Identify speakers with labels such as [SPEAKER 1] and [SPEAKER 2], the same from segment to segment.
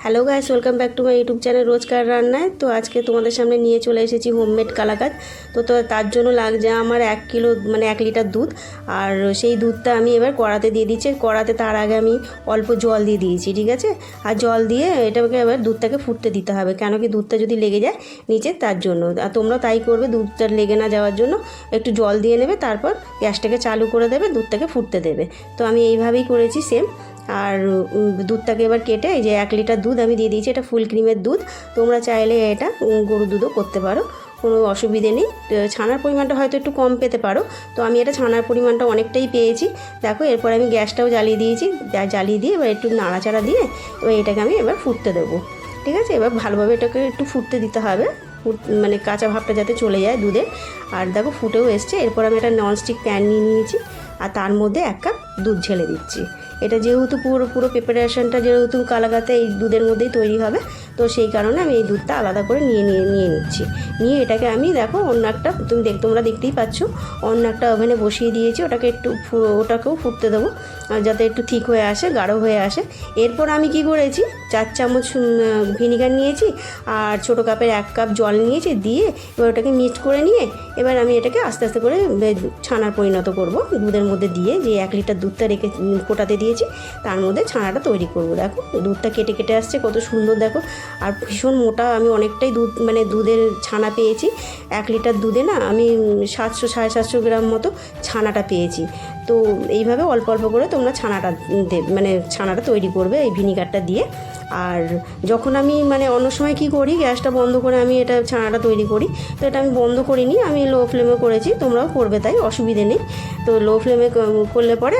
[SPEAKER 1] Hello guys, welcome back to my YouTube channel রোজকার রান্নায়। তো আজকে তোমাদের সামনে নিয়ে চলে এসেছি হোমমেড কালাকাঁদ। তো তার জন্য লাগছে আমার 1 কিলো মানে 1 লিটার দুধ। আর সেই দুধটা আমি এবার কড়াতে দিয়ে দিচ্ছি। কড়াতে তার আগে আমি অল্প জল দিয়ে দিয়েছি, ঠিক আছে। আর জল দিয়ে এটাকে এবার দুধটাকে ফুটতে দিতে হবে, কেন কি দুধটা যদি লেগে যায় নিচে, তার জন্য। আর তোমরা তাই করবে, দুধটা লেগে না যাওয়ার জন্য একটু জল দিয়ে নেবে, তারপর গ্যাসটাকে চালু করে দেবে, দুধটাকে ফুটতে দেবে। তো আমি এইভাবেই করেছি সেম। আর দুধটাকে এবার কেটে এই যে 1 লিটার দুধ আমি দিয়ে দিয়েছি, এটা ফুল ক্রিমের দুধ। তোমরা চাইলে এটা গরুর দুধও করতে পারো, কোনো অসুবিধে নেই। ছানার পরিমাণটা হয়তো একটু কম পেতে পারো, তো আমি এটা ছানার পরিমাণটা অনেকটাই পেয়েছি। দেখো, এরপর আমি গ্যাসটাও জ্বালিয়ে দিয়েছি। জ্বালিয়ে দিয়ে এবার একটু নাড়াচাড়া দিয়ে এবার এটাকে আমি এবার ফুটতে দেবো, ঠিক আছে। এবার ভালোভাবে এটাকে একটু ফুটতে দিতে হবে, মানে কাঁচা ভাবটা যাতে চলে যায় দুধের। আর দেখো ফুটেও এসছে। এরপর আমি একটা ননস্টিক প্যান নিয়ে নিয়েছি, আর তার মধ্যে 1 কাপ দুধ ঢেলে দিচ্ছি। এটা যেহেতু পুরো প্রিপারেশনটা যেহেতু কালাকাঁদে এই দুধের মধ্যেই তৈরি হবে, তো সেই কারণে আমি এই দুধটা আলাদা করে নিয়ে নিচ্ছি। নিয়ে এটাকে আমি দেখো অন্য একটা, তোমরা দেখতেই পাচ্ছ, অন্য একটা ওভেনে বসিয়ে দিয়েছি। ওটাকে ওটাকেও ফুটতে দেবো, যাতে একটু ঠিক হয়ে আসে, গাঢ় হয়ে আসে। এরপর আমি কি করেছি, 4 চামচ ভিনিগার নিয়েছি, আর ছোটো কাপের 1 কাপ জল নিয়েছি। দিয়ে এবার ওটাকে মিক্সড করে নিয়ে এবার আমি এটাকে আস্তে আস্তে করে ছানার পরিণত করব। দুধের মধ্যে দিয়ে যে 1 লিটার দুধটা রেখে ফোটাতে দিয়েছি, তার মধ্যে ছানাটা তৈরি করব। দেখো দুধটা কেটে কেটে আসছে, কত সুন্দর দেখো। আর ভীষণ মোটা, আমি অনেকটাই দুধ মানে দুধের ছানা পেয়েছি। 1 লিটার দুধে না আমি 700 750 গ্রাম মতো ছানাটা পেয়েছি। তো এইভাবে অল্প অল্প করে তোমরা ছানাটা তৈরি করবে এই ভিনিগারটা দিয়ে। আর যখন আমি অন্য সময় কি করি, গ্যাসটা বন্ধ করে আমি এটা ছানাটা তৈরি করি। তো এটা আমি বন্ধ করিনি, আমি লো ফ্লেমে করেছি, তোমরাও করবে তাই, অসুবিধে নেই। তো লো ফ্লেমে করলে পরে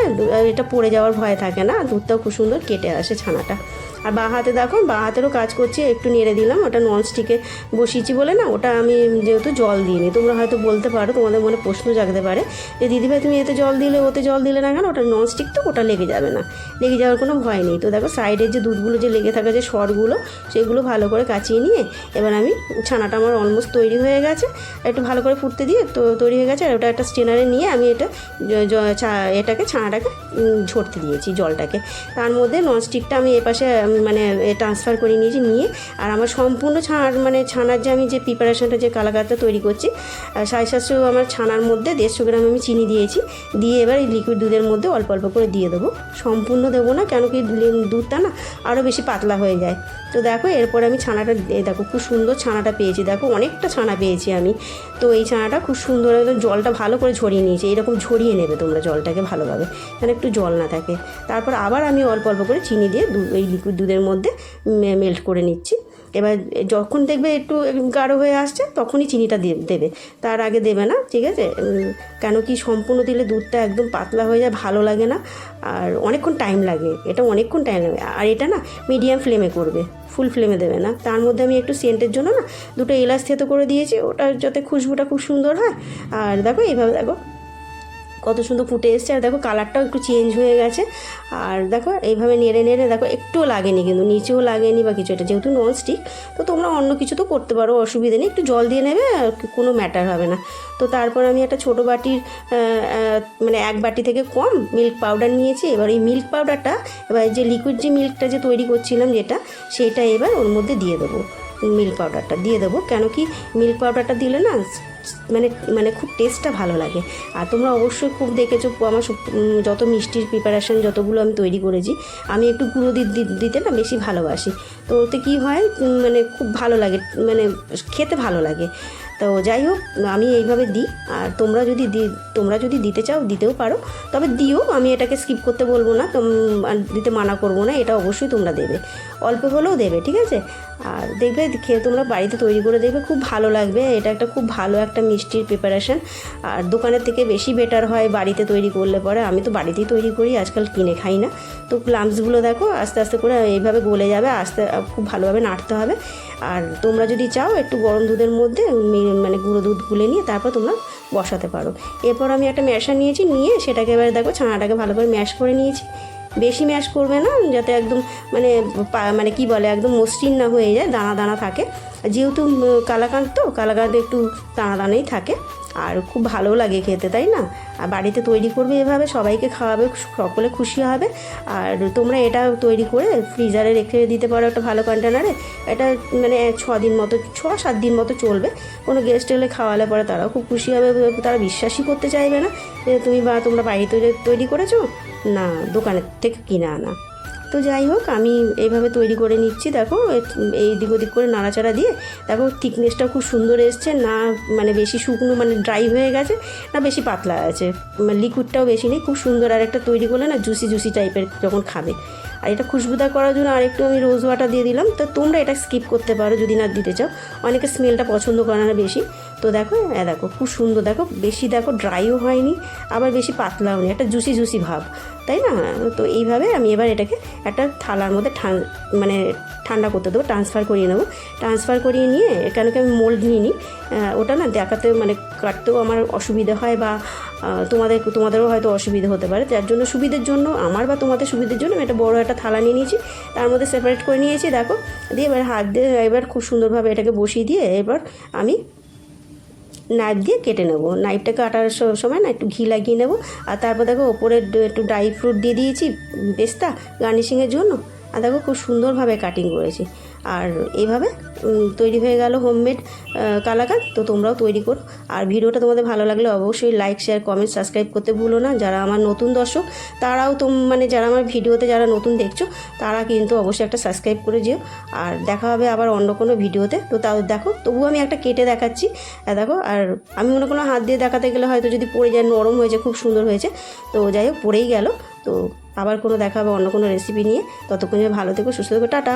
[SPEAKER 1] এটা পড়ে যাওয়ার ভয় থাকে না, দুধটাও খুব সুন্দর কেটে আসে ছানাটা। আর বাঁ হাতে দেখো, বাঁ হাতেরও কাজ করছি, একটু নেড়ে দিলাম। ওটা ননস্টিকে বসিয়েছি বলে না, ওটা আমি যেহেতু জল দিইনি। তোমরা হয়তো বলতে পারো, তোমাদের মনে প্রশ্ন জাগতে পারে যে দিদিভাই তুমি এতে জল দিলে ওতে জল দিলে না কেন, ওটা ননস্টিক তো, ওটা লেগে যাবে না, লেগে যাওয়ার কোনো ভয় নেই। তো দেখো সাইডের যে দুধগুলো যে লেগে থাকে, যে সরগুলো, সেগুলো ভালো করে কাচিয়ে নিয়ে এবার আমি ছানাটা আমার অলমোস্ট তৈরি হয়ে গেছে। একটু ভালো করে ফুটতে দিয়ে তো তৈরি হয়ে গেছে। আর ওটা একটা স্টেনারে নিয়ে আমি ছানাটাকে ঝরতে দিয়েছি জলটাকে। তার মধ্যে ননস্টিকটা আমি এপাশে ট্রান্সফার করে নিয়েছি। নিয়ে আর আমার সম্পূর্ণ ছানার যে আমি যে প্রিপারেশনটা যে কালাকাঁদটা তৈরি করছি, 750 আমার ছানার মধ্যে 150 গ্রাম আমি চিনি দিয়েছি। দিয়ে এবার এই লিকুইড দুধের মধ্যে অল্প অল্প করে দিয়ে দেবো, সম্পূর্ণ দেবো না, কেন কি দুধটা না আরও বেশি পাতলা হয়ে যায়। তো দেখো এরপরে আমি ছানাটা দেখো খুব সুন্দর ছানাটা পেয়েছি, দেখো অনেকটা ছানা পেয়েছি আমি। তো এই ছানাটা খুব সুন্দর, একদম জলটা ভালো করে ঝরিয়ে নিয়েছি। এরকম ঝরিয়ে নেবে তোমরা জলটাকে ভালোভাবে, যেন একটু জল না থাকে। তারপর আবার আমি অল্প অল্প করে চিনি দিয়ে এই লিকুইড দুধের মধ্যে মেল্ট করে নিচ্ছি। এবার যখন দেখবে একটু গাঢ় হয়ে আসছে, তখনই চিনিটা দেবে, তার আগে দেবে না, ঠিক আছে। কেন কি সম্পূর্ণ দিলে দুধটা একদম পাতলা হয়ে যায়, ভালো লাগে না, আর অনেকক্ষণ টাইম লাগে, এটা অনেকক্ষণ টাইম লাগে। আর এটা না মিডিয়াম ফ্লেমে করবে, ফুল ফ্লেমে দেবে না। তার মধ্যে আমি একটু সেন্টের জন্য না 2টো এলাচ থেতো করে দিয়েছি, ওটা যাতে খুশবুটা খুব সুন্দর হয়। আর দেখো এইভাবে দেখো কত সুন্দর ফুটে এসছে। আর দেখো কালারটাও একটু চেঞ্জ হয়ে গেছে। আর দেখো এইভাবে নেড়ে নেড়ে দেখো, একটুও লাগেনি, কিন্তু নিচেও লাগেনি বা কিছু। এটা যেহেতু ননস্টিক, তো তোমরা অন্য কিছু তো করতে পারো, অসুবিধা নেই, একটু জল দিয়ে নেবে, কোনো ম্যাটার হবে না। তো তারপর আমি একটা ছোটো বাটির 1 বাটি থেকে কম মিল্ক পাউডার নিয়েছি। এবার এই মিল্ক পাউডারটা, এবার যে লিকুইড যে মিল্কটা যে তৈরি করছিলাম যেটা, সেটা এবার ওর মধ্যে দিয়ে দেবো। মিল্ক পাউডারটা দিয়ে দেবো, কেন কি মিল্ক পাউডারটা দিলে না খুব টেস্টটা ভালো লাগে। আর তোমরা অবশ্যই খুব দেখেছো আমার যত মিষ্টির প্রিপারেশান যতগুলো আমি তৈরি করেছি, আমি একটু গুঁড়ো দিতে না বেশি ভালোবাসি। তো ওতে কী হয়, খুব ভালো লাগে, খেতে ভালো লাগে। তো যাই হোক, আমি এইভাবে দিই। আর তোমরা যদি দিতে চাও দিতেও পারো, তবে দিও, আমি এটাকে স্কিপ করতে বলবো না, দিতে মানা করবো না, এটা অবশ্যই তোমরা দেবে, অল্প হলেও দেবে, ঠিক আছে। আর দেখবে খেয়ে তোমরা বাড়িতে তৈরি করে দেখবে, খুব ভালো লাগবে। এটা একটা খুব ভালো একটা মিষ্টির প্রিপারেশান, আর দোকানের থেকে বেশি বেটার হয় বাড়িতে তৈরি করলে পরে। আমি তো বাড়িতেই তৈরি করি, আজকাল কিনে খাই না। তো লাম্পসগুলো দেখো আস্তে আস্তে করে এইভাবে গলে যাবে, খুব ভালোভাবে নাড়তে হবে। আর তোমরা যদি চাও একটু গরম দুধের মধ্যে গুঁড়ো দুধ গুলে নিয়ে তারপর তোমরা বসাতে পারো। এরপর আমি একটা ম্যাশার নিয়েছি, নিয়ে সেটাকে এবারে দেখো ছানাটাকে ভালো করে ম্যাশ করে নিয়েছি। বেশি ম্যাশ করবে না, যাতে একদম কি বলে, একদম মসৃণ না হয়ে যায়, দানা দানা থাকে। যেহেতু কালাকাঁদ, তো কালাকাঁদ একটু দানা দানাই থাকে। আর খুব ভালো লাগে খেতে, তাই না? আর বাড়িতে তৈরি করবে এভাবে, সবাইকে খাওয়াবে, সকলে খুশি হবে। আর তোমরা এটা তৈরি করে ফ্রিজারে রেখে দিতে পারো একটা ভালো কন্টেনারে। এটা মানে 6-7 দিন মতো চলবে। কোনো গেস্ট এলে খাওয়ালে পরে তারাও খুব খুশি হবে, তারা বিশ্বাসই করতে চাইবে না যে তোমরা বাড়িতে তৈরি করেছো, না দোকানের থেকে কিনে আনা। তো যাই হোক, আমি এইভাবে তৈরি করে নিচ্ছি। দেখো এই দিক ওদিক করে নাড়াচাড়া দিয়ে দেখো থিকনেসটাও খুব সুন্দর এসছে, না মানে বেশি শুকনো মানে ড্রাই হয়ে গেছে, না বেশি পাতলা আছে, মানে লিকুইডটাও বেশি নেই, খুব সুন্দর। আর একটা তৈরি করলে না জুসি টাইপের যখন খাবে। আর এটা খুশবুদার করার জন্য আরেকটু আমি রোজ ওয়াটার দিয়ে দিলাম। তো তোমরা এটা স্কিপ করতে পারো যদি না দিতে চাও, অনেকে স্মেলটা পছন্দ করে না বেশি। তো দেখো দেখো খুব সুন্দর, দেখো বেশি দেখো ড্রাইও হয়নি, আবার বেশি পাতলাও নেই, একটা জুসি ভাব, তাই না? তো এইভাবে আমি এবার এটাকে একটা থালার মধ্যে মানে ঠান্ডা করতে দেবো, ট্রান্সফার করিয়ে নেবো। ট্রান্সফার করিয়ে নিয়ে কেন কি আমি মোল্ড নিয়ে নিই, ওটা না দেখাতে মানে কাটতেও আমার অসুবিধা হয়, বা তোমাদেরও হয়তো অসুবিধা হতে পারে। যার জন্য সুবিধের জন্য আমার বা তোমাদের সুবিধের জন্য আমি একটা বড়ো একটা থালা নিয়ে নিয়েছি, তার মধ্যে সেপারেট করে নিয়েছি। দেখো দিয়ে এবার হাত দিয়ে এবার খুব সুন্দরভাবে এটাকে বসিয়ে দিয়ে এবার আমি নাইফ দিয়ে কেটে নেবো। নাইফটা কাটার সময় না একটু ঘি লাগিয়ে নেবো। আর তারপর দেখো ওপরে একটু ড্রাই ফ্রুট দিয়ে দিয়েছি, পেস্তা গার্নিশিংয়ের জন্য। আর দেখো খুব সুন্দরভাবে কাটিং করেছি। আর এইভাবে তৈরি হয়ে গেল হোমমেড কালাকাঁদ। তো তোমরাও তৈরি করো। আর ভিডিওটা তোমাদের ভালো লাগলে অবশ্যই লাইক, শেয়ার, কমেন্ট, সাবস্ক্রাইব করতে ভুলো না। যারা আমার নতুন দর্শক তারাও মানে যারা আমার ভিডিওতে যারা নতুন দেখছো তারা কিন্তু অবশ্যই একটা সাবস্ক্রাইব করে যেও। আর দেখা হবে আবার অন্য কোনো ভিডিওতে। তো তাও দেখো, তবুও আমি একটা কেটে দেখাচ্ছি। দেখো, আর আমি মনে কোনো হাত দিয়ে দেখাতে গেলে হয়তো যদি পড়ে যায়, নরম হয়েছে, খুব সুন্দর হয়েছে। তো যাই হোক, পড়েই গেল। তো আবার কোনো দেখা হবে অন্য কোনো রেসিপি নিয়ে। ততক্ষণে ভালো থেকো, সুস্থ থেকো, টাটা।